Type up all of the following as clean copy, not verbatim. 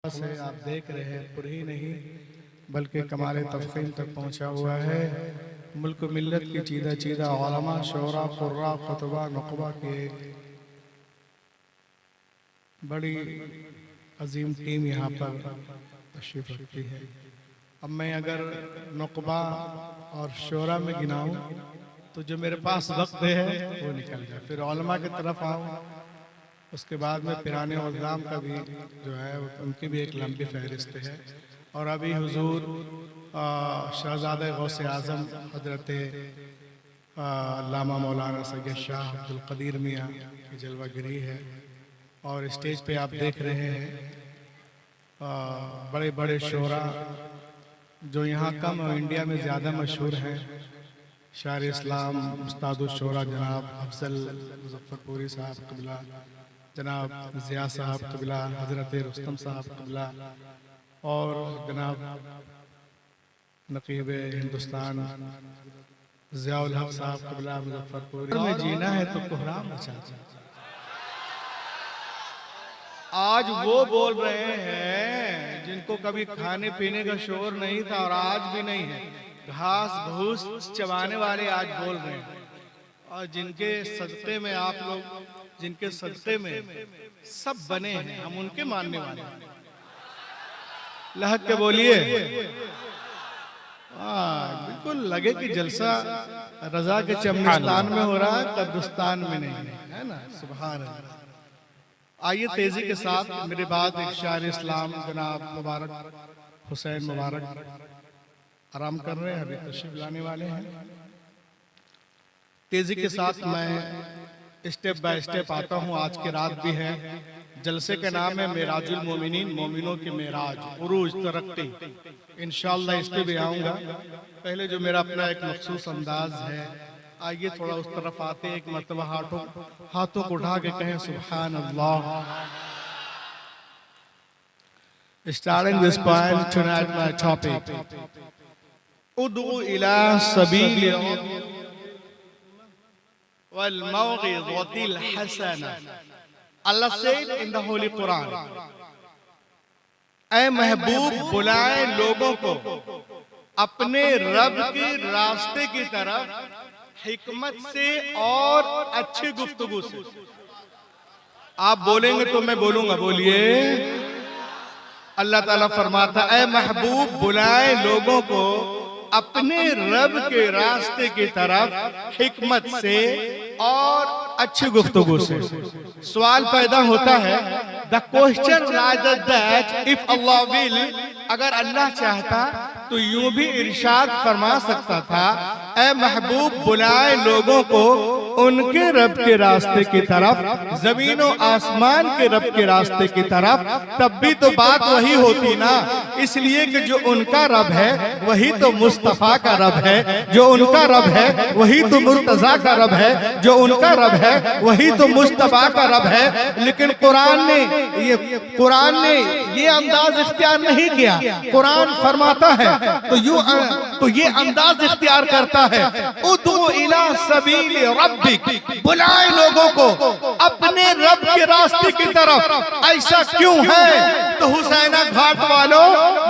से आप देख रहे हैं पूरी नहीं बल्कि कमाल तफहीम तक पहुँचा हुआ है। मुल्क मिल्लत की चीदा चीदा उलमा शोरा कुर्रा खुतबा नुकबा की एक बड़ी अजीम टीम यहाँ पर तशरीफ़ रखती है। अब मैं अगर नुकबा और शोरा में गिनाऊँ तो जो मेरे पास वक्त है वो निकल जाए, फिर उलमा की तरफ आऊँ, उसके बाद में पिराने उज़्ज़ाम का भी जो है उनकी भी एक लंबी फहरिस्त है। और अभी हुजूर शहज़ादे गौसे आज़म हज़रत अल्लामा मौलाना सैयद शाह अब्दुल क़दीर मियाँ की जलवागिरी है और स्टेज पे आप देख रहे हैं बड़े बड़े शोरा जो यहाँ कम और इंडिया में ज़्यादा मशहूर हैं। शायर इस्लाम उस्तादुल शोरा जनाब अफजल मुज़फ़्फ़रपुरी साहब क़िबला, जनाब ज़िया साहब क़िबला, हज़रत रुस्तम साहब क़िबला और जनाब नक़ीब हिंदुस्तान ज़ियाउल हक़ साहब क़िबला मुज़फ़्फ़रपुरी। में जीना है तो कोहराम मचा। आज वो बोल रहे हैं जिनको कभी खाने पीने का शोर नहीं था और आज भी नहीं है, घास भूस चबाने वाले आज बोल रहे हैं। और जिनके सदक़े में आप लोग, जिनके सदक़े में सब बने हैं, हम उनके मानने वाले हैं। लहक के बोलिए बिल्कुल लगे कि जलसा रजा के चमनिस्तान में हो रहा है, कब्रिस्तान में नहीं है ना। सुभान अल्लाह। आइए तेजी के साथ मेरे बाद एक शायर इस्लाम जनाब मुबारक हुसैन मुबारक आराम कर रहे हैं, अभी तशरीफ लाने वाले हैं। तेजी के साथ मैं स्टेप बाय स्टेप आता हूँ। आज की रात भी है, जलसे का नाम है मेराजुल मोमिनीन, मोमिनों की मेराज, उरूज तरक्की। इंशाअल्लाह इस पे भी आऊँगा। पहले जो मेरा अपना एक मखसूस अंदाज है, आइए थोड़ा उस तरफ आते, एक मरतबा हाथों को उठा के कहें सुभान अल्लाह। Starting this poem tonight, my topic उदउ इला सबील वल मौइज़तिल हसना। Allah said in the Holy Quran, ऐ महबूब बुलाए लोगों को अपने रब के रास्ते की तरफ हिकमत से और अच्छी गुफ्तगू से। आप बोलेंगे तो मैं बोलूंगा, बोलिए। अल्लाह ताला फरमाता ऐ महबूब बुलाए लोगों को अपने रब के रास्ते की तरफ हिकमत से और अच्छी गुफ्तगू से। सवाल पैदा होता है, the question rise that if Allah will, अगर अल्लाह चाहता तो यूं भी इरशाद फरमा सकता था, ऐ महबूब बुलाए लोगों को उनके रब के रास्ते की तरफ, जमीनों आसमान के रब के रास्ते की तरफ, तब भी तो बात वही होती ना। इसलिए कि जो उनका रब है वही तो मुस्तफा का रब है, जो उनका रब है वही तो मुर्तजा का रब है, जो उनका रब है वही तो मुस्तफा का रब है। लेकिन कुरान ने ये अंदाज इख्तियार नहीं किया। कुरान फरमाता है तो ये अंदाज इख्तियार करता है, उदउ इला सबील रब्बिक, बुलाए लोगों को अपने रब के रास्ते की तरफ। ऐसा क्यों है? तो हुसैना घाट वालों,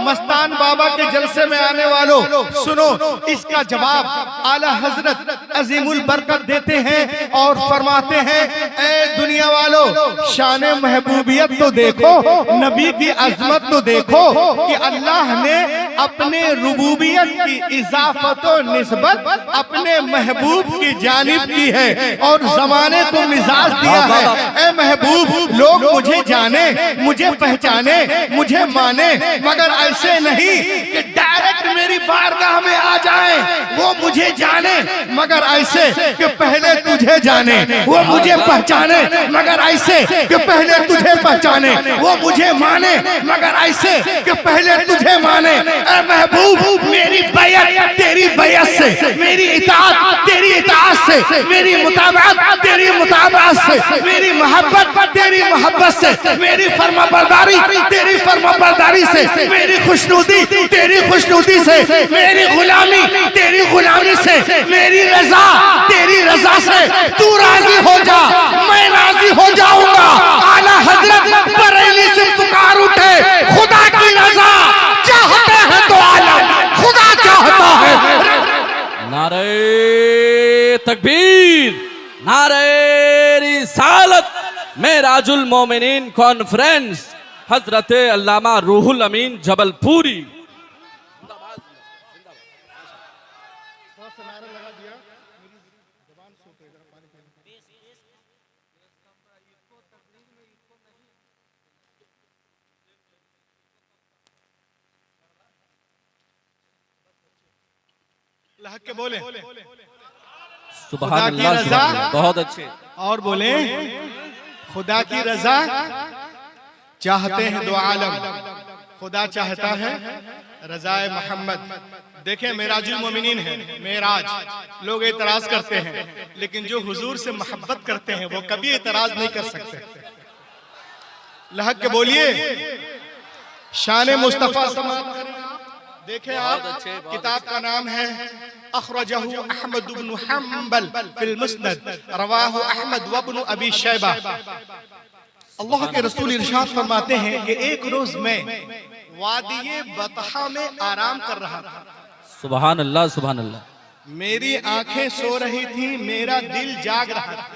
मस्तान बाबा के जलसे में आने वालों, सुनो इसका जवाब आला हजरत अजीमुल बरकत देते हैं और फरमाते हैं, ऐ दुनिया वालों, शान महबूबियत तो देखो, नबी की अजमत तो देखो कि अल्लाह ने अपने रुबूबियत की इजाफत और निस्बत अपने महबूब की जानिब की है और जमाने को मिजाज दिया है। ऐ महबूब, लोग मुझे जाने, मुझे पहचाने, मुझे माने, मगर ऐसे नहीं कि डायरेक्ट मेरी बारगाह में आ जाए। वो मुझे जाने मगर ऐसे कि पहले तुझे जाने, वो मुझे पहचाने मगर ऐसे कि पहले तुझे पहचाने, वो मुझे माने मगर ऐसे कि पहले तुझे माने। ऐ महबूब, मेरी बैयत तेरी बैयत से, मेरी इताअत तेरी इताअत से, मेरी मुताबात तेरी मुताबात से, मेरी मोहब्बत तेरी मोहब्बत से, मेरी फर्माबरदारी तेरी फर्माबरदारी से, मेरी खुशनुदी तेरी खुशनुदी से, मेरी गुलामी तेरी गुलामी से, मेरी रजा तेरी रजा से। तू राजी हो जा, मैं राजी हो जाऊंगा। आला हजरत बरेली से पुकार उठे, खुदा तकबीर, नारे रिसालत। मेराजुल मोमिनीन कॉन्फ्रेंस हजरत अल्लामा रूहुल अमीन जबलपुरी। लहक के बोले सुभान अल्लाह, सुभान अल्लाह, बहुत अच्छे। और बोले खुदा की रजा चाहते हैं दो आलम, खुदा चाहता है रजाए मोहम्मद। देखें मेराजुल मोमिनीन है, मेराज। लोग एतराज करते हैं, लेकिन जो हुजूर से मोहब्बत करते हैं वो कभी एतराज नहीं कर सकते। लहक के बोलिए शान मुस्तफा समात करें। देखें आप, किताब का नाम है अखरजहु अहमद इब्न हंबल फिल मुस्नद, रवाहु अहमद व इब्न अबी शैबा। अल्लाह के रसूल इरशाद फरमाते हैं कि एक रोज मैं वादिये बतहा में आराम कर रहा था। सुभान अल्लाह, सुभान अल्लाह। मेरी आंखें सो रही थी, मेरा दिल जाग रहा था।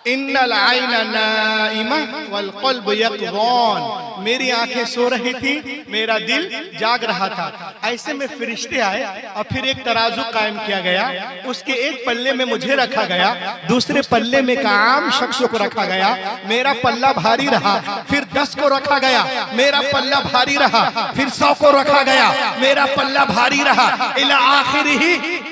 इन्नल आइना नाइमा वल क़ल्ब यक़ज़ान। मेरी आंखें सो रही थी, मेरा दिल जाग रहा था। ऐसे में फरिश्ते आए और फिर एक तराजू कायम किया गया। उसके एक पल्ले में मुझे रखा गया, दूसरे पल्ले में एक आम शख्स को रखा गया। मेरा पल्ला भारी रहा। फिर 10 को रखा गया, मेरा पल्ला भारी रहा। फिर 100 को रखा गया, मेरा पल्ला भारी रहा। इला आखिरी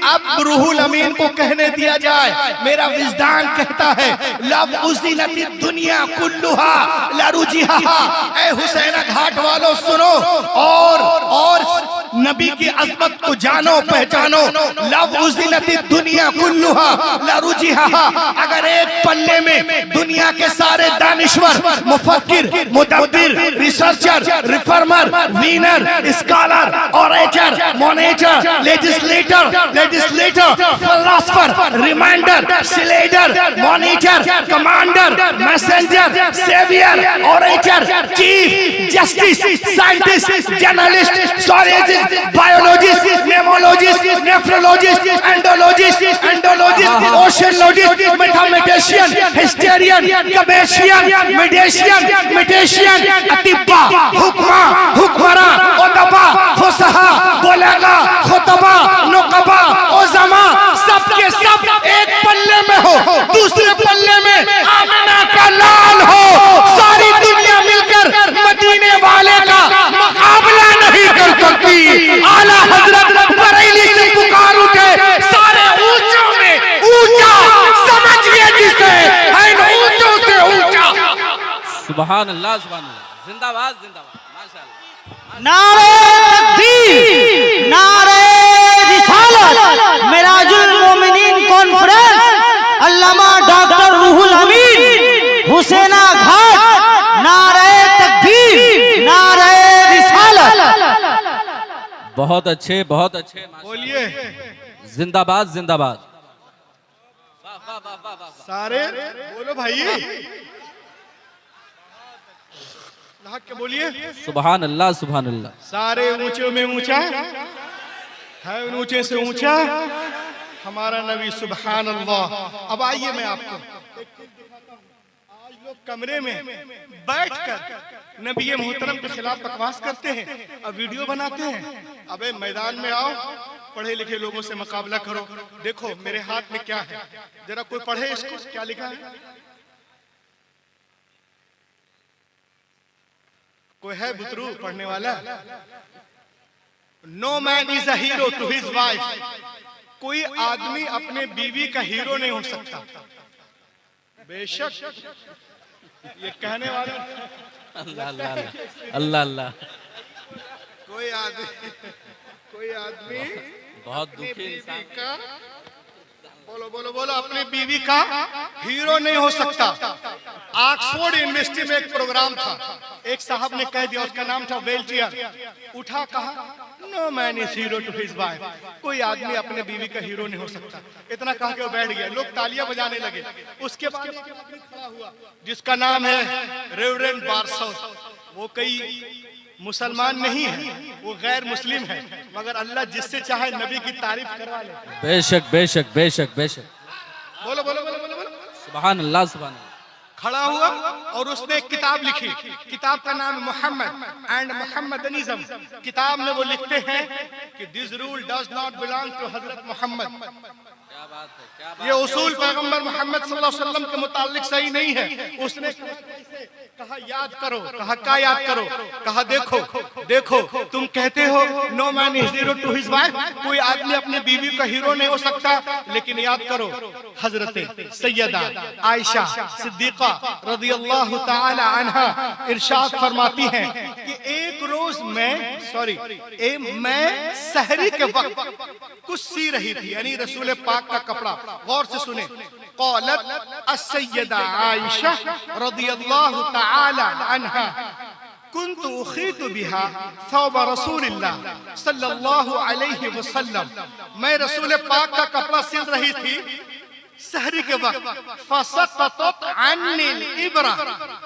अब रूहुल अमीन को कहने दिया जाए। मेरा विजदान कहता है लब उज़िनती दुनिया कुल्लुहा लरुजिहा। ए हुसैन घाट वालों सुनो और नबी की अज़मत को जानो पहचानो। लब उज़िनती दुनिया कुल्लुहा लरुजिहा। अगर एक पल्ले में दुनिया के सारे दानिश्वर, मुफक्किर, मुदब्बिर, researcher, reformer, winner, scholar, orator, monitor, legislator, philosopher, reminder, स्लेडर, monitor, commander, messenger, saviour, orator, chief justice, scientist, journalist, zoologist, biologist, नेमोलॉजिस्ट, नेफ्रोलॉजिस्ट, एंडोलॉजिस्ट, ओशियनोलॉजिस्ट, मैथमेटिशियन, हिस्टोरियन, कमेशियन, मेडिशियन, अतिब्बा, हुक्मा, हुक्मरा, उदबा, फुसहा, बुलगा, खुतबा, नुकबा, उज़मा, सबके सब एक पल्ले में हो, दूसरे पल्ले में आमिना का लाल हो। सारी दुनिया मिलकर मदीने वाले का मुकाबला नहीं कर सकती। आला हजरत बरेली से पुकार उठे, सारे ऊंचों में ऊंचा समझिए जिसे, है ऊंचों से ऊंचा। सुभान अल्लाह, सुभान अल्लाह। जिंदाबाद, जिंदाबाद, माशाअल्लाह। नारे तकबीर, नारे रिसालत। मेराजुल मोमिनीन कॉन्फ्रेंस अल्लामा डॉक्टर रूहुल अमीन हुसैना घाट। नारे तकबीर, नारे रिसालत। बहुत अच्छे, बहुत अच्छे। बोलिए जिंदाबाद, जिंदाबाद। सारे बोलो भाई, लहक के बोलिए सुभान अल्लाह, सुभान अल्लाह। सारे ऊंचे में ऊंचा है, ऊंचे से ऊंचा हमारा नबी। सुभान अल्लाह। अब आइए मैं आपको आज लोग कमरे में बैठकर नबी मोहतरम के खिलाफ बकवास करते हैं, अब वीडियो बनाते हैं। अबे मैदान में आओ, पढ़े लिखे लोगों से मुकाबला करो। देखो मेरे हाथ में क्या है, जरा कोई पढ़े इसको, क्या लिखा है? कोई है बुतरू पढ़ने वाला? No man is a hero to his wife. कोई आदमी अपने बीवी का हीरो नहीं हो सकता। बेशक ये कहने वाला अल्लाह अल्लाह अल्लाह अल्लाह। कोई आदमी बहुत अपनी दुखी बीवी इंसान। का, बोलो बोलो बोलो, अपनी बीवी का हीरो नहीं हो सकता। ऑक्सफोर्ड यूनिवर्सिटी में एक प्रोग्राम था, एक साहब ने कह दिया, उसका नाम था वेल्टियर। उठा कहा no man is hero to his wife. कोई आदमी अपने बीवी का हीरो नहीं हो सकता। इतना कह के वो बैठ गया, लोग तालियां बजाने लगे। उसके बाद एक आदमी खड़ा हुआ जिसका नाम है रेवरेंड बारसो। वो कई मुसलमान नहीं है, वो गैर मुस्लिम है, मगर अल्लाह जिससे चाहे नबी की तारीफ करवा ले। बेशक बेशक बेशक बेशक। बोलो बोलो बोलो बोलो बोलो। सुभान अल्लाह सुभान अल्लाह। खड़ा हुआ और उसने एक किताब लिखी, किताब का नाम है मोहम्मद एंड मोहम्मदनिज्म। किताब में वो लिखते हैं कि this rule does not belong to हजरत मोहम्मद। क्या बात है, क्या बात ये उसूल पैगंबर मोहम्मद सल्लल्लाहु अलैहि वसल्लम के मुतालिक सही नहीं है। उसने कहा याद करो, कहा क्या याद करो, कहा देखो देखो तुम कहते हो no man is hero to his wife, कोई आदमी अपने बीवी का हीरो नहीं हो सकता, लेकिन याद करो हजरत सैयदा आयशा सिद्दीका रज़ियल्लाहु ताला अन्हा इरशाद फरमाती हैं कि एक रोज मैं सहरी के वक्त कुछ सी रही थी, यानी रसूल पाक का कपड़ा। गौर से सुने, क़ालत अस्सय्यदा आयशा रज़ियल्लाहु ताला अन्हा कुन्तु उखीतु बिहा थौब रसूलिल्लाह सल्लल्लाहु अलैहि वसल्लम। मैं रसूल पाक का कपड़ा सिल रही थी सहरी के वक्त, फसक़तत अन्निल इब्रा,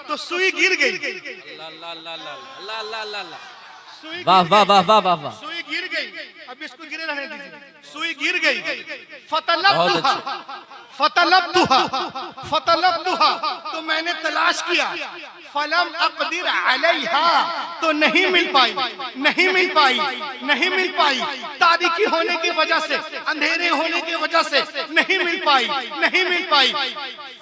तो सुई गिर गई। वाह वाह वाह वाह वाह वाह। सुई गिर गई, अब इसको गिरे रहने दीजिए। सुई गिर गई, फतलब्तुहा, तो मैंने तलाश किया, फलम अक़दिर अलैहा, तो नहीं मिल पाई, नहीं मिल पाई, नहीं मिल पाई। तारीकी होने की वजह से, अंधेरे होने की वजह से नहीं मिल पाई, नहीं मिल पाई।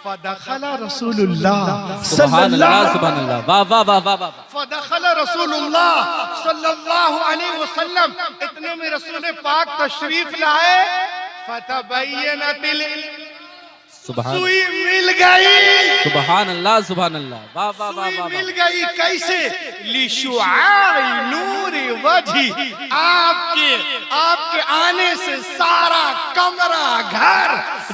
फदखल रसूलुल्लाह सुभान अल्लाह, वाह वाह वाह वाह वाह। फदखल रसूलुल्लाह सल्लल्लाहु अलैहि वसल्लम, इतने में रसूल पाक तशरीफ लाए। फतबय्यनतिल, सुई मिल गई। सुभान अल्लाह सुभान अल्लाह, वाह वाह वाह वाह। मिल गई कैसे? लिशुआई नूरी वजही, आपके आने से सारा कमरा घर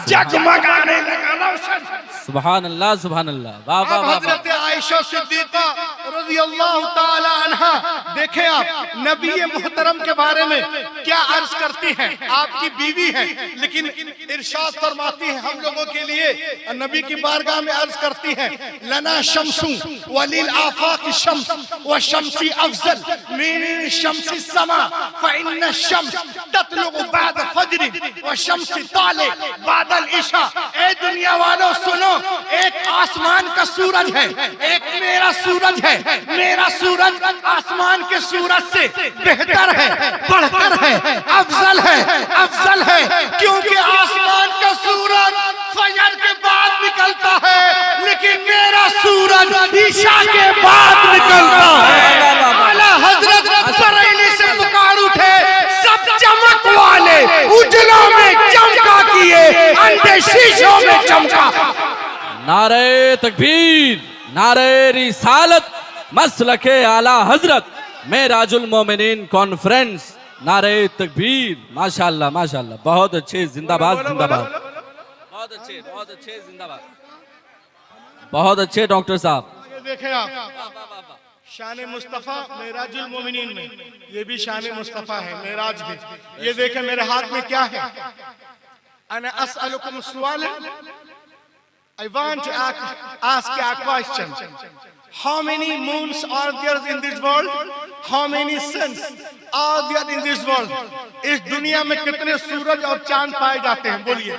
जगमगाने लगा रोशन। सुभान अल्लाह सुभान अल्लाह, वाह वाह वाह। हजरत आयशा सिद्दीका रज़ियल्लाहु ताला अन्हा, देखें आप नबी मुहतरम के बारे में क्या अर्ज करती हैं। आपकी बीवी है, लेकिन इरशाद फरमाती है हम लोगों के लिए, नबी की बारगाह में अर्ज करती हैं, लना शम्सु वलिल आफाक शम्स व शम्सी अफजल मिन शम्सी समा फइन्न शम्स ततलु बाद फज्र व शम्सी ताले बाद अल इशा। ए दुनिया वालों सुनो, एक आसमान का सूरज है, एक मेरा सूरज है। मेरा सूरज आसमान के सूरज से बेहतर है, बढ़कर है, अफजल है, अफजल है, क्योंकि आसमान का सूरज फजर के बाद निकलता है, लेकिन मेरा सूरज ईशा के बाद निकलता है। आला हजरत बरेली से पुकार उठे, सब चमक वाले उजलों में चमका किए, अंधे शीशों में चमका। नारे तकबीर, नारे रिसालत, मसलके आला हजरत मेराजुल मोमिनीन कॉन्फ्रेंस, नारे तकबीर। माशाअल्लाह माशाअल्लाह, बहुत अच्छे, जिंदाबाद जिंदाबाद, बहुत अच्छे जिंदाबाद, बहुत अच्छे डॉक्टर साहब। देखें आप, शान मुस्तफा मेराजुल मोमिनीन में, ये भी शान मुस्तफा है, मेराज भी। ये देखें मेरे हाथ में क्या है, अना अस्अलुकुम सुआल, I want to ask you a question. How many moons are there in this world? How many suns are there in this world? इस दुनिया में कितने सूरज और चांद पाए जाते हैं? बोलिए,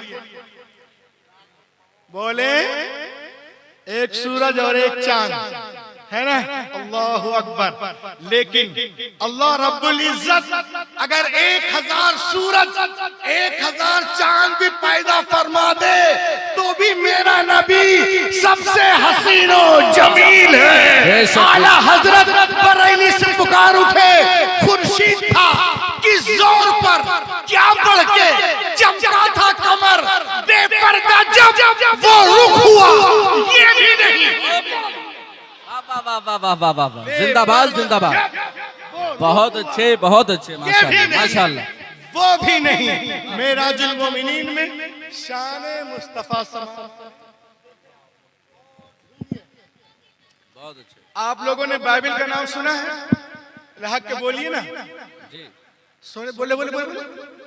बोले। एक सूरज और एक चांद है ना, अल्लाहु अकबर। लेकिन अल्लाह रब्बुल इज्जत अगर 1000 सूरज 1000 चांद भी पैदा फरमा दे, तो भी मेरा नबी सबसे हसीनो जमील है। आला हजरत बरेली से पुकार उठे, खुर्शीद था किस जोर पर, क्या बढ़ के चमका था कमर, बेपर्दा जब वो रुख हुआ, ये भी नहीं। वाह वाह वाह वाह वाह वाह, जिंदाबाद जिंदाबाद, बहुत अच्छे माशाअल्लाह माशाअल्लाह। वो भी नहीं, मेराजुल मोमिनीन में शान मुस्तफा बहुत अच्छे। आप लोगों ने बाइबल का नाम सुना है? लहक के बोलिए ना जी, सुने, बोले बोले बोले, बोले।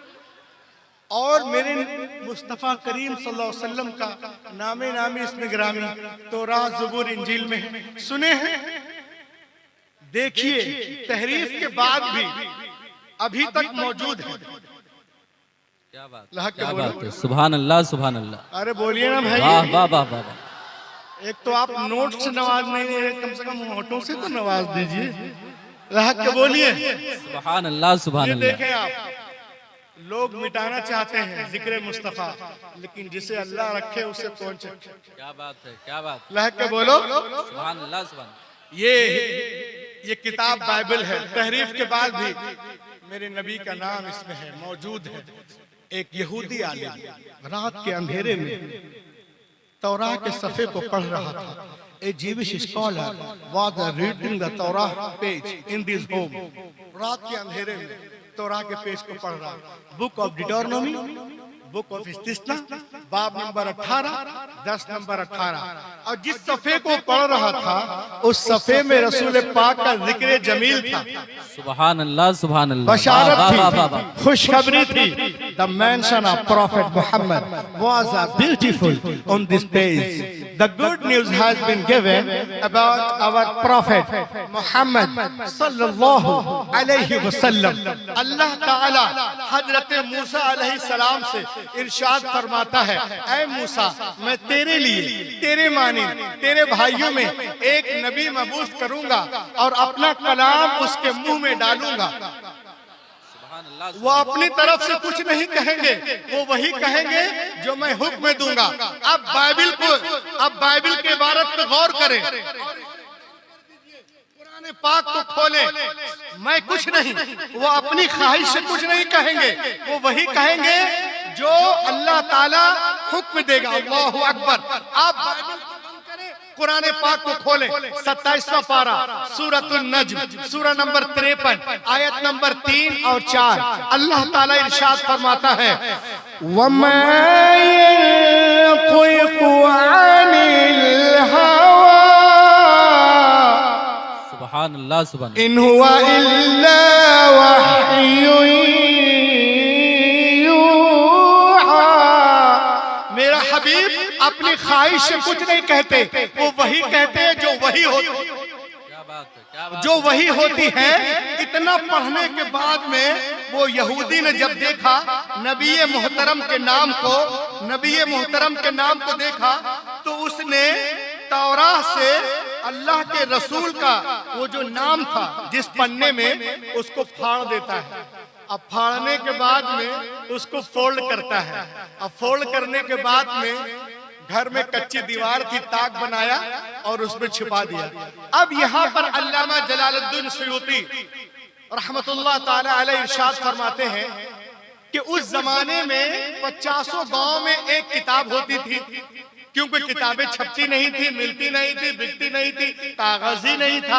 और मेरे मुस्तफ़ा करीम सल्लल्लाहु अलैहि वसल्लम का नामे नामी इसमें ग्रामी तौरात ज़बूर इंजील में सुने हैं। देखिए तहरीफ के बाद भी अभी तक मौजूद है। क्या बात, लहक के क्या बोलो। बात है, सुभान अल्लाह सुभान अल्लाह। अरे बोलिए ना भाई। वाह वाह वाह वाह वाह। एक तो आप नोट से नवाज नहीं दे रहे, कम से कम होठों से तो नवाज दीजिए। लहक के बोलिए। सुभान अल्लाह सुभान ये अल्लाह। देखें आप, लोग मिटाना चाहते हैं जिक्र मुस्तफा, लेकिन जिसे अल्लाह रखे उसे कौन चखे। क्या बात है, क्या बात। लहक के बोलो। सुभान अल्लाह सुभान। ये किताब बाइबल है। तहरीफ के बाद भी मेरे नबी का नाम इसमें है, मौजूद है। एक यहूदी आलिम रात के अंधेरे में तौराह के सफ़े को पढ़ रहा था। A Jewish scholar was reading the Torah page in this home. रात के अंधेरे में तौराह के पेज को पढ़ रहा। बुक ऑफ डिटोरनोमी, बुक ऑफ इस्तिस्ना, बाब नंबर 18, 10 नंबर 18। और जिस सफ़े को पढ़ रहा था उस सफ़े में रसूल पाक का जिक्र जमील था। सुभान अल्लाह सुभान अल्लाह। बशारत वाह, वाह, वाह, थी, वाह। खुशखबरी थी। The mention of Prophet Muhammad was beautiful on this page. The good news has been given about our Prophet Muhammad sallallahu alaihi wasallam. अल्लाह ताला हजरत मूसा अलैहि सलाम से इरशाद फरमाता है, ऐ मूसा मैं तेरे लिए, तेरे मानी, तेरे भाइयों में एक नबी मबूस करूंगा और अपना कलाम उसके मुंह में डालूंगा। सुभान अल्लाह, वो अपनी तरफ से कुछ नहीं कहेंगे, वो वही कहेंगे जो मैं हुक्म दूंगा। अब बाइबिल के इबारत पे गौर करें, कुरान पाक को खोले। मैं कुछ नहीं, वो अपनी ख्वाहिश से कुछ नहीं कहेंगे, वो वही कहेंगे जो अल्लाह ताला हुक्म देगा। अल्लाहु अकबर। आप बाइबिल को बंद करें, कुरान पाक को खोले। 27वां पारा सूरतुन नज्म, सूरा नंबर 53, आयत नंबर 3 और 4। अल्लाह ताला इरशाद फरमाता है, वमा यंतिकु अनिल हवा सुभान अल्लाह सुभान। इन हुआ इल्ला वह्युन यूहा। मेरा हबीब अपनी ख्वाहिश से कुछ नहीं कहते, वो वही कहते हैं जो वही होती, क्या बात है, क्या बात। जो वही होती है। इतना पढ़ने के बाद में वो यहूदी ने जब देखा नबी मोहतरम के नाम को देखा तो उसने तौराह से अल्लाह के रसूल का वो जो नाम था जिस पन्ने में, उसको फाड़ देता है। अब फाड़ने के बाद में उसको फोल्ड करता है। अब फोल्ड करने के बाद में घर में कच्ची दीवार थी, ताक बनाया और उसमें छिपा दिया। अब यहाँ पर अल्लामा जलालुद्दीन सुयूती रहमतुल्लाह ताला अलैह इरशाद फरमाते हैं कि उस जमाने में 50 गांव में एक किताब होती थी, क्योंकि किताबें छपती नहीं थी, मिलती नहीं थी, बिकती नहीं थी, कागज ही नहीं था।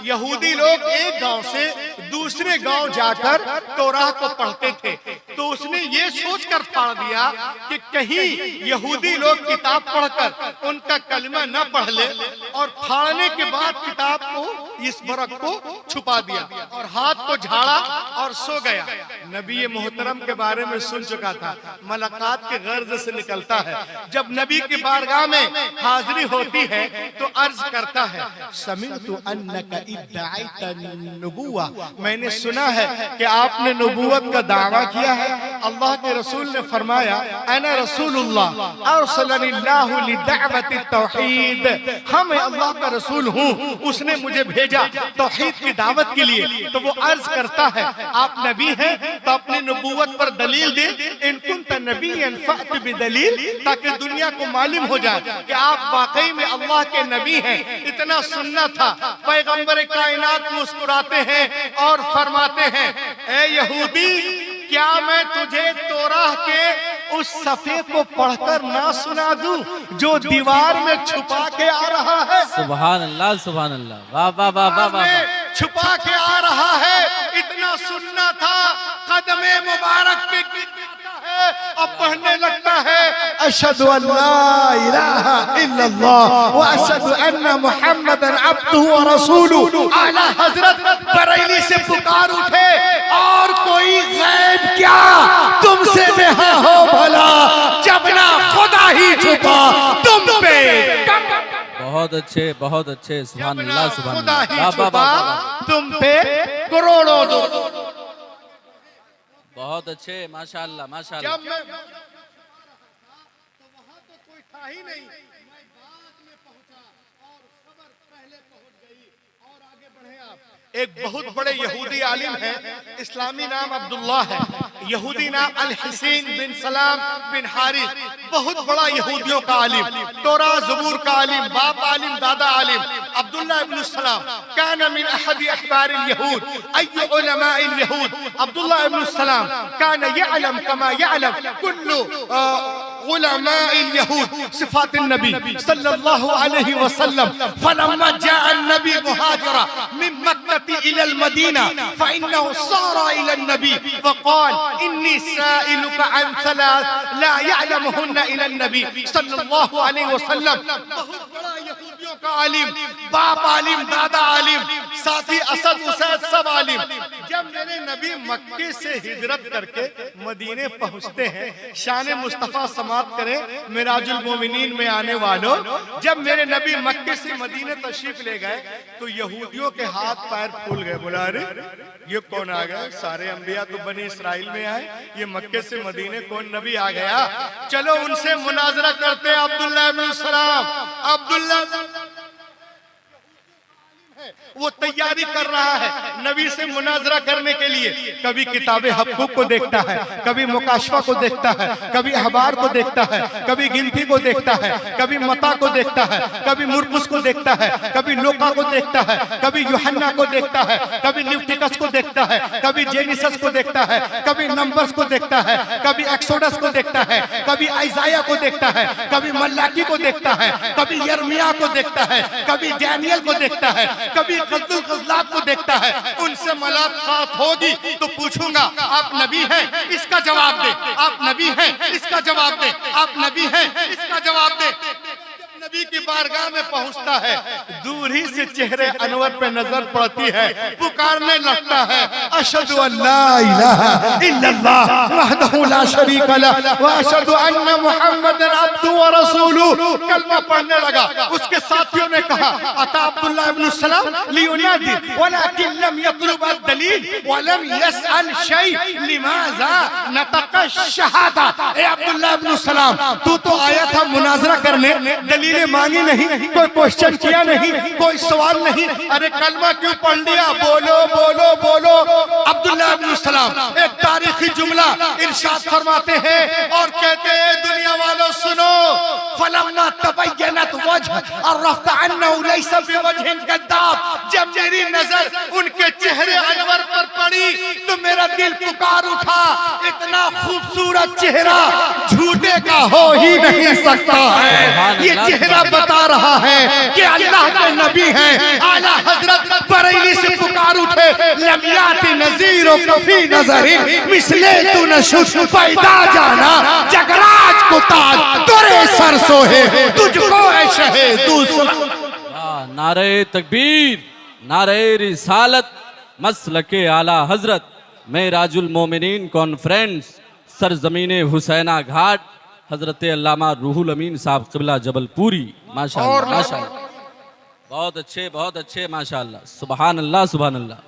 यहूदी लोग एक गांव से दूसरे गांव जाकर तौराह को पढ़ते थे। तो उसने ये सोचकर फाड़ दिया कि कहीं यहूदी लोग किताब पढ़कर उनका कलमा न पढ़ ले, और फाड़ने के बाद किताब को, इस बरक को छुपा दिया और हाथ को झाड़ा और सो गया। नबी मोहतरम के बारे में सुन चुका था, मुलाकात के गर्ज से निकलता है। जब नबी की बारगाह में हाजिरी होती है तो अर्ज करता है, समिअतु अन्नका इद्दाइता नबुव्वा, मैंने सुना है कि आपने नबूवत का दावा किया है। अल्लाह के रसूल ने फरमाया, अना रसूलुल्लाह अरसलनिल्लाहु लिदअवति तौहीद, हम अल्लाह का रसूल हूँ, उसने मुझे भेजा तौहीद की दावत के लिए। तो वो अर्ज करता है, आप नबी हैं तो अपनी नबूवत पर दलील दे, इन कुंत नबिय्यन फअत बिदलील, ताकि दुनिया को मालूम हो जाए कि आप वाकई में अल्लाह के नबी हैं। इतना सुनना था। पैगंबर कायनात मुस्कुराते हैं और फरमाते हैं, ए यहूदी, क्या मैं तुझे तौराह के उस सफ़े को पढ़कर ना सुना दूं जो दीवार में छुपा के आ रहा है? सुभान अल्लाह सुभान अल्लाह। वाह वाह वाह वाह वाह। छुपा के आ रहा है, इतना सुनना था। कदमे मुबारक पे अब पढ़ने लगता है, अशहदु अल्ला इलाहा इल्लल्लाह व अशहदु अन्ना मुहम्मदन अब्दुहु व रसूलुहु। आला हजरत बरेली से पुकार उठे, और कोई गैब क्या तुमसे नेहा हो भला, जब ना खुदा ही छुपा तुम पे। बहुत अच्छे सुभान अल्लाह सुभान खुदा ही अल्लाह। वाह, वाह, वाह, वाह, वाह। तुम पे करोड़ों दो। बहुत अच्छे माशाअल्लाह माशाअल्लाह। जब मैं तो वहां तो कोई था ही नहीं, मैं बाद में पहुंचा और खबर पहले पहुंच गई। और आगे बढ़े आप। एक बहुत बड़े यहूदी आलिम है, इस्लामी नाम अब्दुल्लाह है, यहूदी नाम अल हुसैन बिन सलाम बिन हारिस, बहुत बड़ा यहूदियों का आलिम, तोरा ज़बूर का आलिम, बाप आलिम दादा आलिम, अब्दुल्लाह इब्न सलाम कान मिन अहद अखबार यहूद अय्य उलमा यहूद। अब्दुल्लाह इब्न सलाम कान यअलम कमा यअलम कुल्लु उलमा यहूद सिफात नबी सल्लल्लाहु अलैहि वसल्लम। फलम्मा जाअ नबी मुहाजिरा मिन मक्का इला मदीना फइन्नहु सारा इला नबी वक़ाल इन्नी साइलुका अन सलास ला यअलमुहुन्ना इला नबी सल्लल्लाहु अलैहि वसल्लम। बहुत बड़ा यहूदियों का आलिम, बाप आलिम दादा आलिम, साथी असद उसैद सब आलिम। जब मेरे नबी मक्के से हिजरत करके मदीने पहुंचते हैं, शान मुस्तफा समाप्त करें मिराजुल मोमिनीन में आने वालों, जब मेरे नबी मक्के से मदीने तशरीफ ले गए तो यहूदियों के हाथ पैर फूल गए। बोला अरे ये कौन आ गया, सारे अंबिया तो बनी इसराइल में आए, ये मक्के से मदीने कौन नबी आ गया। चलो उनसे मुनाजरा करते हैं। अब्दुल्लाह इब्न सलाम, अब्दुल्लाह वो तैयारी कर रहा है नबी से मुनाजरा करने के लिए। कभी किताबे हक़ूक़ को देखता है, कभी मुकाशफा को देखता है, कभी अखबार को देखता है, कभी गिनती को देखता है, कभी मता को देखता है, कभी मुरकुस को देखता है, कभी लोका को देखता है, कभी यूहन्ना को देखता है, कभी न्यूटिकस को देखता है, कभी जेनिसस को देखता है, कभी नंबर्स को देखता है, कभी एक्सोडस को देखता है, कभी आइजाया को देखता है, कभी मल्लाकी को देखता है, कभी यर्मिया को देखता है, कभी डैनियल को देखता है, कभी गज़ल गज़लात को देखता है। उनसे मुलाकात होगी तो पूछूंगा आप नबी हैं, इसका जवाब दे। आप नबी हैं, इसका जवाब दे। आप नबी हैं, इसका जवाब दे। नबी की बारगाह में पहुंचता है, दूर ही से चेहरे अनवर पे नजर पड़ती है, पुकारने लगता है अशहदु अल्ला इलाहा इल्लल्लाह वहदहु ला शरीका लह व अशहदु अन्ना मुहम्मदन अब्दुहु व रसूलुहु। कलमा पढ़ने लगा। उसके साथियों ने कहा अता अब्दुल्लाह इब्न सलाम लियुनादी वलाकिन लम यतलब अद-दलील व लम यसअल शै लिमाज़ा नतक़ शहादा। ए अब्दुल्लाह इब्न सलाम, तू तो आया था मुनाजरा करने, दलीलें मांगी नहीं, कोई क्वेश्चन किया नहीं, कोई सवाल नहीं, अरे कलमा क्यों पढ़ लिया? बोलो बोलो बोलो। अब्दुल्लाह इब्न सलाम एक तारीखी जुमला इरशाद फरमाते हैं और कहते हैं दुनिया वालों सुनो। फलम्मा तबय्यनत वजह अरफ्त अन्नहु लैसा बिवजहिन कद्दाब। जब मेरी नजर उनके चेहरे अनवर पर पड़ी तो मेरा दिल पुकार उठा, इतना खूबसूरत चेहरा झूठे का हो ही नहीं सकता है। ये चेहरा बता रहा है कि अल्लाह के नबी हैं। आला हजरत बरेली से पुकार उठे लमियाती नज़ीर और कफी नज़रिन मिसले तू नशुश पैदा जाना जगराज को ताज तुरे सर सोहे तुझको ऐ शहे दूसरा। नारे तकबीर, नारे रिसालत, मसलके आला हजरत, मेराजुल मोमिनीन कॉन्फ्रेंस, सरजमीने हुसैना घाट, हजरत अल्लामा रूहुल अमीन साहब क़िबला जबलपुरी। माशाअल्लाह माशाअल्लाह, बहुत अच्छे माशाअल्लाह। सुभान अल्लाह सुभान अल्लाह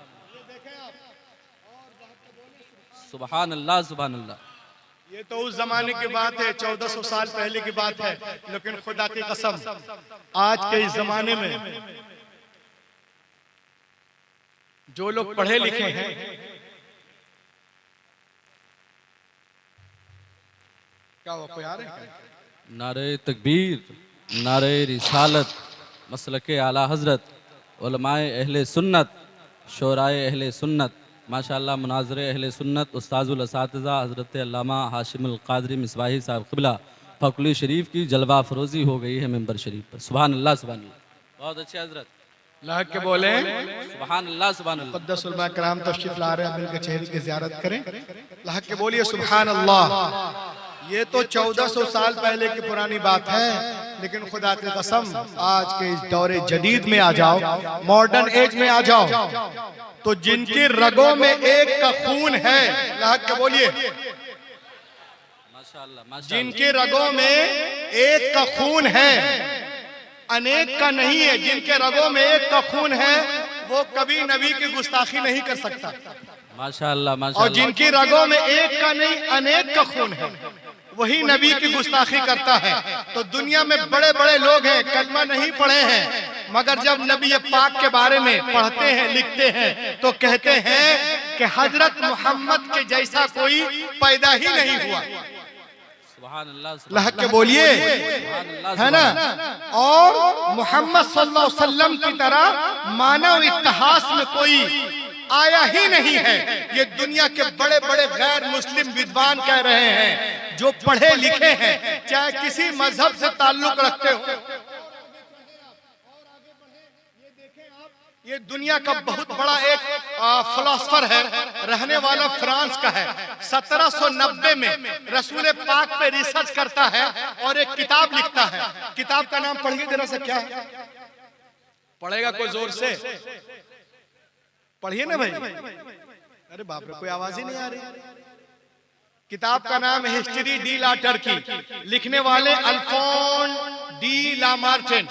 सुभान अल्लाह सुभान अल्लाह। ये तो उस जमाने की बात है, 1400 साल पहले की बात है, लेकिन खुदा की कसम आज के इस जमाने में जो लोग पढ़े लिखे हैं, क्या वो कोई आ रहे हैं? नारे तकबीर, नारे रिसालत, मसलके आला हजरत, उलमाए अहले सुन्नत, शोराए अहले सुन्नत, माशाअल्लाह मुनाज़रे अहले सुन्नत, उस्ताजुल असातिज़ा हज़रत अल्लामा हाशिमुल क़ादरी मिसबाही साहब क़िबला फ़कुली शरीफ की जलवा फरोज़ी हो गई है मेंबर शरीफ पर। सुभान अल्लाह सुभान अल्लाह। बहुत अच्छे हजरत, लाख के बोले सुभान अल्लाह सुभान अल्लाह। मुक़द्दस उलमा किराम तशरीफ ला रहे हैं, अपने चेहरे की ज़ियारत करें। लाख के बोलिए सुभान अल्लाह। ये तो 1400 साल पहले की पुरानी बात है, लेकिन खुदा की कसम आज के इस दौरे जदीद में आ जाओ, मॉडर्न एज में आ जाओ, तो जिनकी रगों में एक का खून है, लाख के बोलिए माशाअल्लाह, जिनके रगों में एक का खून है, अनेक का नहीं है। जिनके रगों में एक का खून है वो कभी नबी की गुस्ताखी नहीं कर सकता। माशाअल्लाह और माशाअल्लाह। जिनकी रगों में एक का नहीं अनेक का खून है वही नबी की गुस्ताखी करता है। तो दुनिया में बड़े बड़े लोग हैं, कलमा नहीं पढ़े हैं, मगर जब नबी पाक के बारे में पढ़ते हैं लिखते हैं तो कहते हैं कि हजरत मोहम्मद के जैसा कोई पैदा ही नहीं हुआ। सुभान अल्लाह लह के बोलिए, है ना। और मोहम्मद सल्लल्लाहु अलैहि वसल्लम की तरह मानव इतिहास में कोई आया ही नहीं है। ये दुनिया के बड़े बड़े गैर मुस्लिम विद्वान कह रहे हैं, जो पढ़े लिखे हैं, चाहे किसी मजहब से ताल्लुक रखते हो। ये दुनिया का बहुत बड़ा एक फिलोसफर है, रहने वाला फ्रांस का है। 1790 में रसूल पाक पे रिसर्च करता है और एक किताब लिखता है। किताब का नाम पढ़िए जरा से, क्या है? पढ़ेगा कोई जोर से? पढ़िए ना भाई। अरे बाप रे, कोई आवाज ही नहीं आ रही। किताब का नाम है हिस्ट्री डी ला टर्की। लिखने वाले अल्फोन डी ला मार्टिन,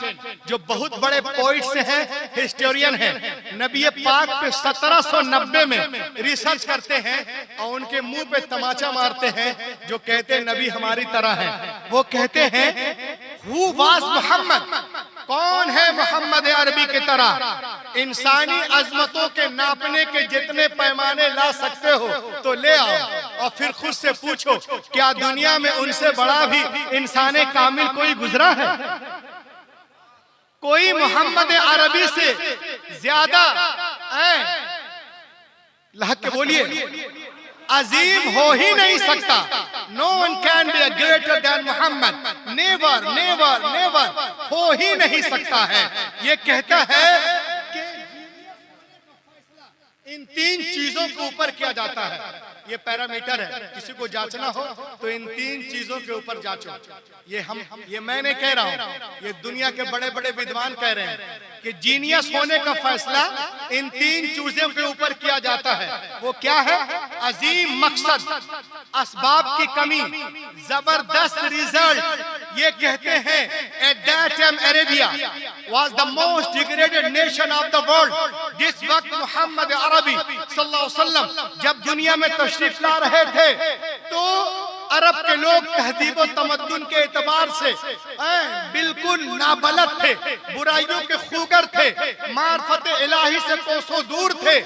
जो बहुत बड़े पोइट्स हैं, हिस्टोरियन हैं। नबी पाक पे 1790 में रिसर्च करते हैं और उनके मुंह पे तमाचा मारते हैं जो कहते हैं नबी हमारी तरह है। वो कहते हैं हु वाज मोहम्मद, कौन है मोहम्मद अरबी की तरह। इंसानी अजमतों के नापने के जितने पैमाने ला सकते हो तो ले आओ और फिर खुद से पूछो क्या दुनिया में उनसे बड़ा भी इंसाने कामिल कोई गुजरा है? कोई मोहम्मद अरबी से ज्यादा लहक के बोलिए अजीम हो ही नहीं सकता। No one can be greater than Mohammed, never never never, हो ही नहीं सकता है। ये कहता है कि इन तीन चीजों के ऊपर किया जाता है। ये पैरामीटर है, किसी को जांचना हो तो इन तीन चीजों के ऊपर जांचो। ये मैं नहीं कह रहा हूं, ये दुनिया के बड़े बड़े विद्वान कह रहे हैं कि जीनियस होने का फैसला इन तीन चीजों के ऊपर किया जाता है। वो क्या है? अजीम मकसद, असबाब की कमी, जबरदस्त रिजल्ट। ये कहते हैं at that time Arabia was the most degraded nation of the world. जिस वक्त मोहम्मद अरबी सल्लल्लाहु अलैहि वसल्लम जब दुनिया में तशरीफ ला रहे थे तो अरब के लोग तहजीब और तमद्दुन के एतबार से बिल्कुल नाबलद थे, बुराइयों के खूगर थे, मार्फत इलाही से कोसों दूर थे।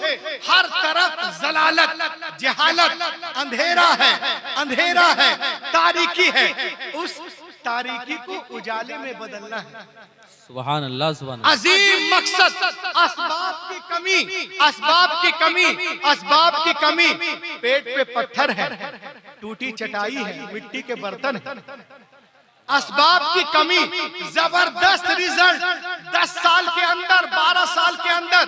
हर तरफ जलालत, जहालत, अंधेरा है, अंधेरा है, तारीकी है। उस तारीकी को उजाले में बदलना है। सुभान अल्लाह सुभान अल्लाह। अजीम मकसद, असबाब की कमी, असबाब की कमी, असबाब की कमी। पेट पे पत्थर है, टूटी चटाई है, मिट्टी के बर्तन है। असबाब की कमी, जबरदस्त रिजल्ट। 10 साल के अंदर, 12 साल के अंदर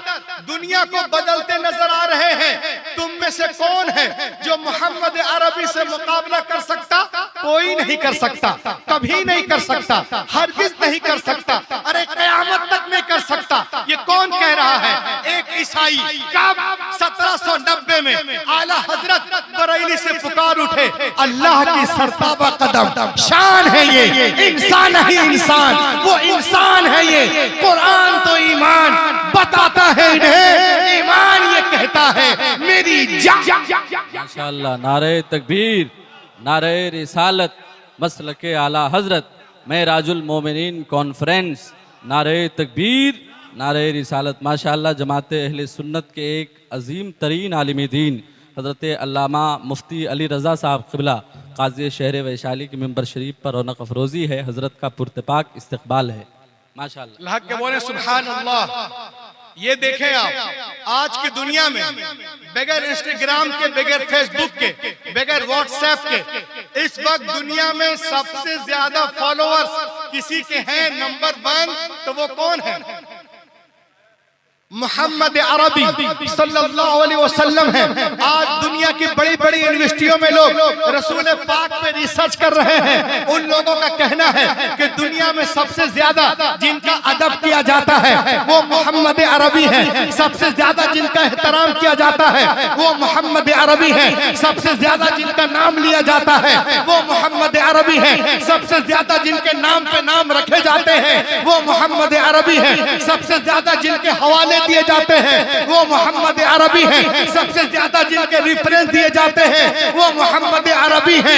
दुनिया को बदलते नजर आ रहे हैं। तुम में से कौन है जो मोहम्मद अरबी से मुकाबला कर सकता? कोई नहीं कर सकता, कभी नहीं कर सकता, हरगिज नहीं कर सकता, अरे कयामत तक नहीं कर सकता। ये कौन कह रहा है? एक ईसाई। कब? 1790 में आला हजरत बरेली से पुकार उठे, अल्लाह की सरताबा कदम शान है ये, इंसान ही इंसान, वो इंसान है ये। कुरान तो ईमान बताता है इन्हें, ईमान ये कहता है मेरी माशाअल्लाह। नारे तकबीर, नारे रिसालत, मसलके आला हजरत, मेराजुल मोमिनीन कॉन्फ्रेंस। नारे तकबीर, नारे रिसालत। माशाअल्लाह जमाते अहले सुन्नत के एक अजीम तरीन आलिम दीन हज़रत अल्लामा मुफ्ती अली रज़ा साहब क़िबला काज़ी शहर वैशाली के मिंबर शरीफ पर रौनक अफरोज़ी है। हज़रत का पुरतपाक इस्तकबाल है। माशाअल्लाह। लहक के बोले सुभान अल्लाह। ये देखें आप, आज की दुनिया में बगैर इंस्टाग्राम के, बगैर फेसबुक के, बगैर व्हाट्सएप के, इस वक्त दुनिया में सबसे ज्यादा फॉलोअर्स किसी के हैं नंबर 1, तो वो कौन है? मोहम्मद अरबी सल्लल्लाहु अलैहि वसल्लम है। आज दुनिया की बड़ी बड़ी यूनिवर्सिटियों में लोग रसूल पाक पे रिसर्च कर रहे हैं। उन लोगों का कहना है कि दुनिया में सबसे ज्यादा जिनका अदब किया जाता है वो मोहम्मद अरबी है। सबसे ज्यादा जिनका एहतराम किया जाता है वो मोहम्मद अरबी है। सबसे ज्यादा जिनका नाम लिया जाता है वो मोहम्मद अरबी है। सबसे ज्यादा जिनके नाम पे नाम रखे जाते हैं वो मोहम्मद अरबी है। सबसे ज्यादा जिनके हवाले दिए जाते हैं वो मोहम्मद अरबी है। सबसे ज्यादा जिनके रेफरेंस दिए जाते हैं वो मोहम्मद अरबी है।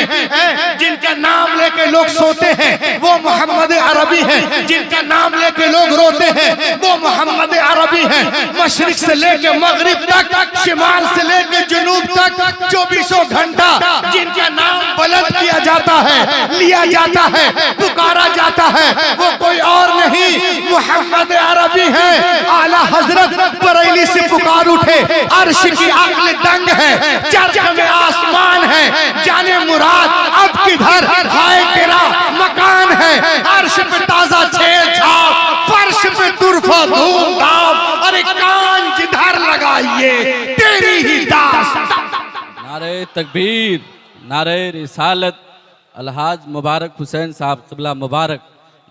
जिनका नाम लेके लोग सोते हैं वो मोहम्मद अरबी है। जिनका नाम लेके लोग रोते हैं वो मोहम्मद अरबी है। मशरिक से लेके मगरिब तक, शिमाल से लेके जुनूब तक 24 घंटा जिनका नाम बुलंद किया जाता है, लिया जाता है, पुकारा जाता है वो कोई और नहीं मोहम्मद अरबी है। आला हजरत बरेली से पुकार उठे, अर्श की अक्ल दंग है, चर्च में आसमान है, जाने मुराद अब किधर हाय तेरा मकान है। अर्श पे ताजा छेड़छाड़, फर्श पे तुरफा धूमधाम, अरे कान जिधर लगाइए तेरी ही दास्तान। नारे तकबीर, नारे रिसालत। अलहाज मुबारक हुसैन साहब क़िबला मुबारक।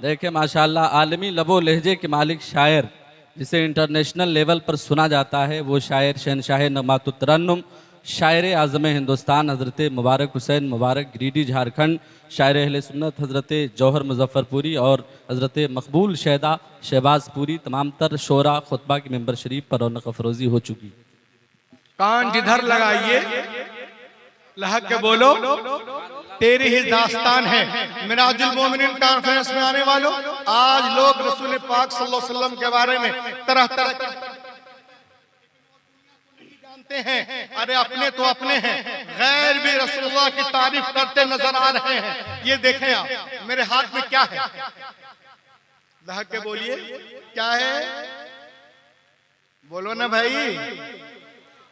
देखे माशाल्लाह आलमी लबो लहजे के मालिक शायर, जिसे इंटरनेशनल लेवल पर सुना जाता है, वो शायर शहनशाह नगमातुत तरन्नुम, शायर आज़म हिंदुस्तान हज़रत मुबारक हुसैन मुबारक गिरिडीह झारखंड, शायर अहले सुन्नत हज़रत जौहर मुजफ्फरपुरी और हज़रत मकबूल शहदा शहबाजपुरी तमाम तर शोरा खुतबा की मेंबर शरीफ पर रौनक अफरोज़ी हो चुकी। कान जिधर लगाइए लहक के बोलो तेरी ही दास्तान है। मिराजुल मोमिनीन कॉन्फ्रेंस में आने वालों, आज लोग रसूल पाक सल्लल्लाहु अलैहि वसल्लम के बारे में तरह तरह जानते हैं। अरे अपने तो अपने हैं, गैर भी रसूलुल्लाह की तारीफ करते नजर आ रहे हैं। ये देखें आप, मेरे हाथ में क्या है? लहक के बोलिए क्या है? बोलो ना भाई।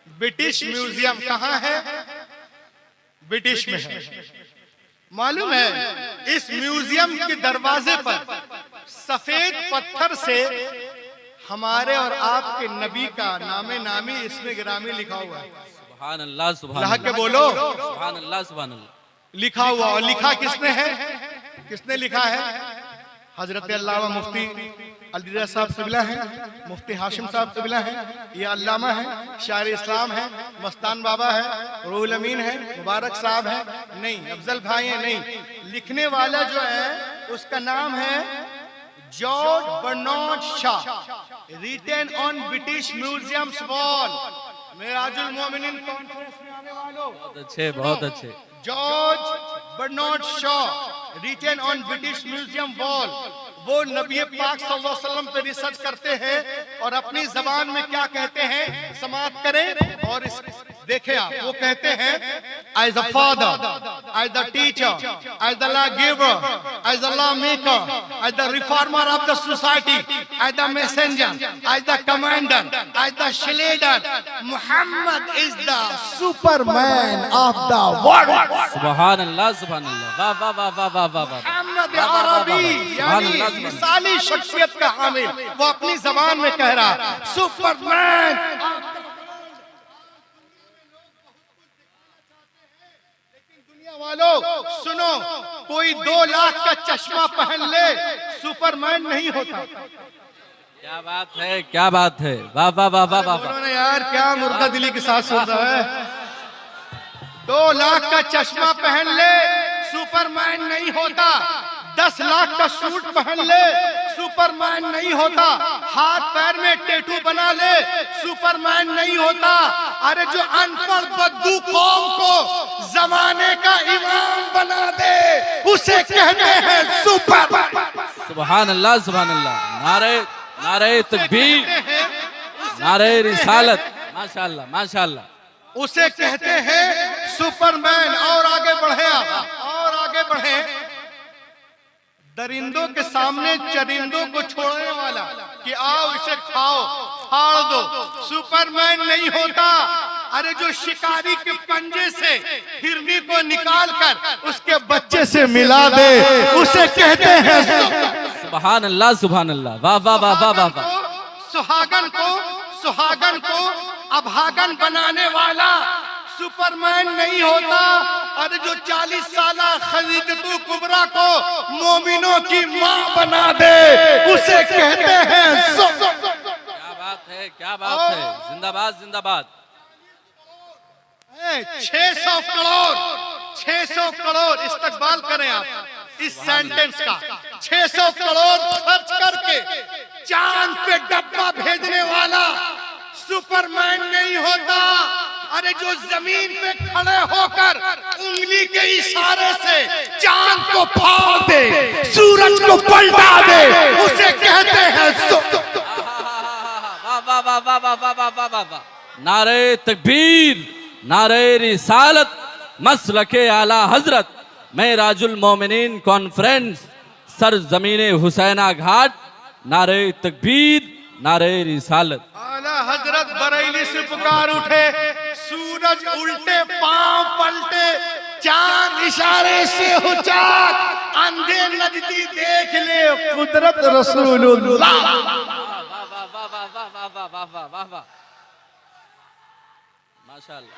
ब्रिटिश म्यूजियम कहाँ है? ब्रिटिश में है। मालूम है इस म्यूजियम के दरवाजे पर सफेद पत्थर से हमारे और आपके नबी का नामे नामी इसमें गिरामी लिखा हुआ है। सुभान अल्लाह, सुभान अल्लाह के अल्लाह, बोलो सुभान अल्लाह, सुभान अल्लाह। लिखा हुआ, और लिखा किसने है? किसने लिखा है? हजरत अल्लामा मुफ्ती अलीरज़ा साहब क़िबला है, मुफ्ती हाशिम साहब क़िबला है, ये अल्लामा है, शायर इस्लाम है, मस्तान बाबा है, रूहुल अमीन है, मुबारक साहब है, नहीं अफजल भाई है, नहीं। लिखने वाला जो है उसका नाम है George Bernard Shaw, written on British museum's wall. Mirajul Momineen conference में आने वालों, बहुत अच्छे, बहुत अच्छे। George Bernard Shaw, written on British museum wall. वो नबी पाक सल्लल्लाहु अलैहि वसल्लम पे रिसर्च करते हैं और अपनी जबान में क्या कहते हैं समाप्त करें। और इस देखें आप, वो कहते हैं as a father, as the teacher, as the law giver, as the law maker, as the reformer of the society, as the messenger, as the commander, as the leader, Muhammad is the superman of the world. सुभान अल्लाह, सुभान अल्लाह, वाह वाह वाह वाह वाह वाह वाह। मोहम्मद अरबी यानी मिसाली शख्सियत का हामिल, वो अपनी जबान में कह रहा है सुपरमैन। लेकिन दुनिया वालों सुनो, कोई 2 लाख का चश्मा पहन ले सुपरमैन नहीं होता। क्या बात है, क्या बात है, वाह वाह वाह वाह वाह। उन्होंने यार क्या मुर्दा दिली के साथ सुन रहा है। 2 लाख का चश्मा पहन ले सुपरमैन नहीं होता। 10 लाख का सूट पहन ले सुपरमैन नहीं होता। हाथ पैर में टैटू बना ले सुपरमैन नहीं होता। अरे जो अनपढ़ बद्दू कौम को जमाने का इमाम बना दे उसे कहते हैं सुपरमैन। सुभान अल्लाह, सुभान अल्लाह। नारे नारे तकबीर, नारे रिसालत, माशाअल्लाह माशाअल्लाह। उसे कहते हैं सुपरमैन। और आगे बढ़े आप, और आगे बढ़े। दरिंदों के सामने चरिंदों को छोड़ने वाला कि आओ इसे खाओ, फाड़ दो, सुपरमैन नहीं होता। अरे जो शिकारी के पंजे से हिरनी को निकाल कर उसके बच्चे से मिला दे उसे कहते हैं सुभान अल्लाह, सुभान अल्लाह, वाह वाह वाह वाह वाह। सुहागन को सुहागन को अभागन बनाने वाला सुपरमैन नहीं होता। अरे जो 40 साला खदीजतुल कुबरा को मोमिनों की मां बना दे उसे कहते हैं क्या बात है, क्या बात है। जिंदाबाद जिंदाबाद। 600 करोड़ इस्तकबाल करें आप इस सेंटेंस का। 600 करोड़ खर्च करके चांद पे डब्बा भेजने वाला सुपरमैन नहीं होता। अरे जो जमीन पे खड़े होकर उंगली के इशारे से चांद को फाड़ दे, सूरज को पलटा दे, उसे कहते हैं वाह वाह वाह वाह वाह वाह वाह वाह वाह। नारे तकबीर, नारे रिसालत, मसलके आला हजरत, मेराजुल मोमिनीन कॉन्फ्रेंस, सर जमीने हुसैना घाट। नारे तकबीर, नारे रिसालत। आला हजरत बरेली से पुकार उठे, सूरज उल्टे पांव पलटे, चांद इशारे से हो चाक, अंधे नजदी देख ले कुदरत रसूलुल्लाह। वाह वाह वाह वाह वाह वाह वाह वाह वाह वाह वाह। माशाअल्लाह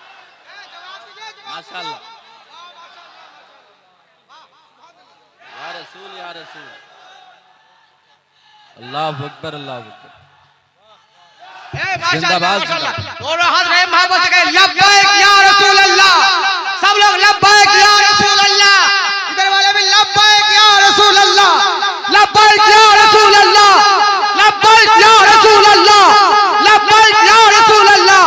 माशाअल्लाह। या रसूल या रसूल। अल्लाह अकबर अल्लाह अकबर। जिंदाबाद जिंदाबाद। दोनों हाथ में मोहब्बत से कहें लब्बैक या रसूल अल्लाह। सब लोग लब्बैक या रसूल अल्लाह। इधर वाले भी लब्बैक या रसूल अल्लाह, लब्बैक या रसूल अल्लाह, लब्बैक या रसूल अल्लाह, लब्बैक या रसूल अल्लाह।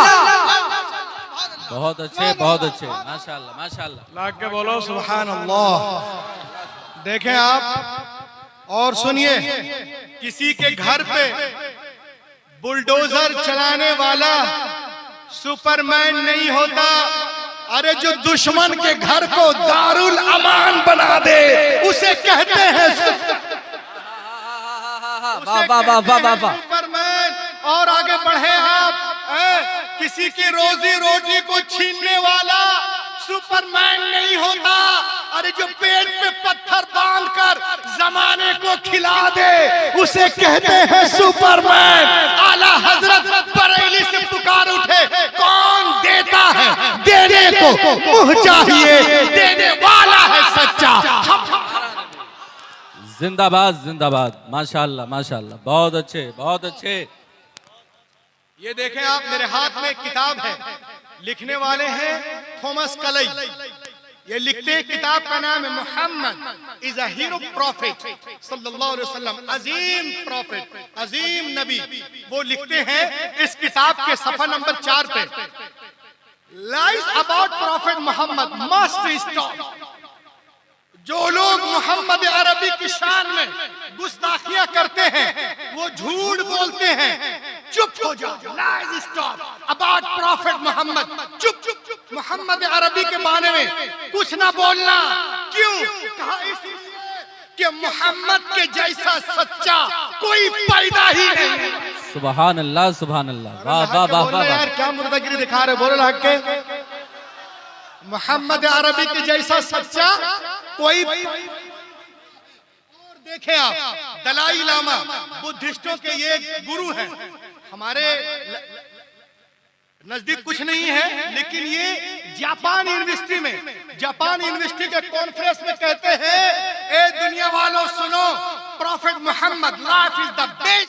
बहुत अच्छे बहुत अच्छे। माशाअल्लाह माशाअल्लाह। लाग के बोलो सुभान अल्लाह। देखें आप और सुनिए, किसी के घर पे बुलडोजर चलाने वाला सुपरमैन नहीं होता। अरे जो दुश्मन के घर को दारुल अमान बना दे उसे कहते हैं सुपरमैन। और आगे बढ़े आप, किसी की रोजी रोटी को छीनने वाला सुपरमैन नहीं होता। अरे जो पेट पे पत्थर बांधकर जमाने को खिला दे उसे कहते हैं सुपरमैन। आला हजरत बरेली से पुकार उठे, कौन देता है देने को मुंह चाहिए, देने वाला है सच्चा। जिंदाबाद जिंदाबाद। माशाअल्लाह माशाअल्लाह। बहुत अच्छे बहुत अच्छे। ये देखें आप, मेरे हाथ में एक किताब है, लिखने वाले हैं थॉमस कलई। ये लिखते हैं, किताब का नाम है Mohammed is a hero prophet सल्लल्लाहु अलैहि वसल्लम, अजीम प्रॉफिट, अजीम नबी। वो लिखते हैं इस किताब के सफा नंबर 4 पे, lies about prophet Mohammed must stop. जो लोग मोहम्मद अरबी की शान में गुस्ताखियां करते हैं, वो झूठ बोलते हैं, चुप हो जाओ। Lies stop about prophet Mohammed, चुप चुप चुप। मोहम्मद अरबी के बारे में कुछ ना बोलना। क्यों? कहा इसलिए कि मोहम्मद के जैसा सच्चा कोई पैदा ही नहीं। सुभान अल्लाह सुभान अल्लाह। वाह वाह वाह वाह। यार क्या मुर्दागिरी दिखा रहे, बोलो हक के। मोहम्मद अरबी के जैसा सच्चा कोई। देखें आप, दलाई लामा बुद्धिस्टों के ये गुरु हैं, हमारे नजदीक कुछ नहीं है, लेकिन ये जापान यूनिवर्सिटी के कॉन्फ्रेंस में कहते हैं, ए दुनिया वालों सुनो, prophet Mohammed life is the best.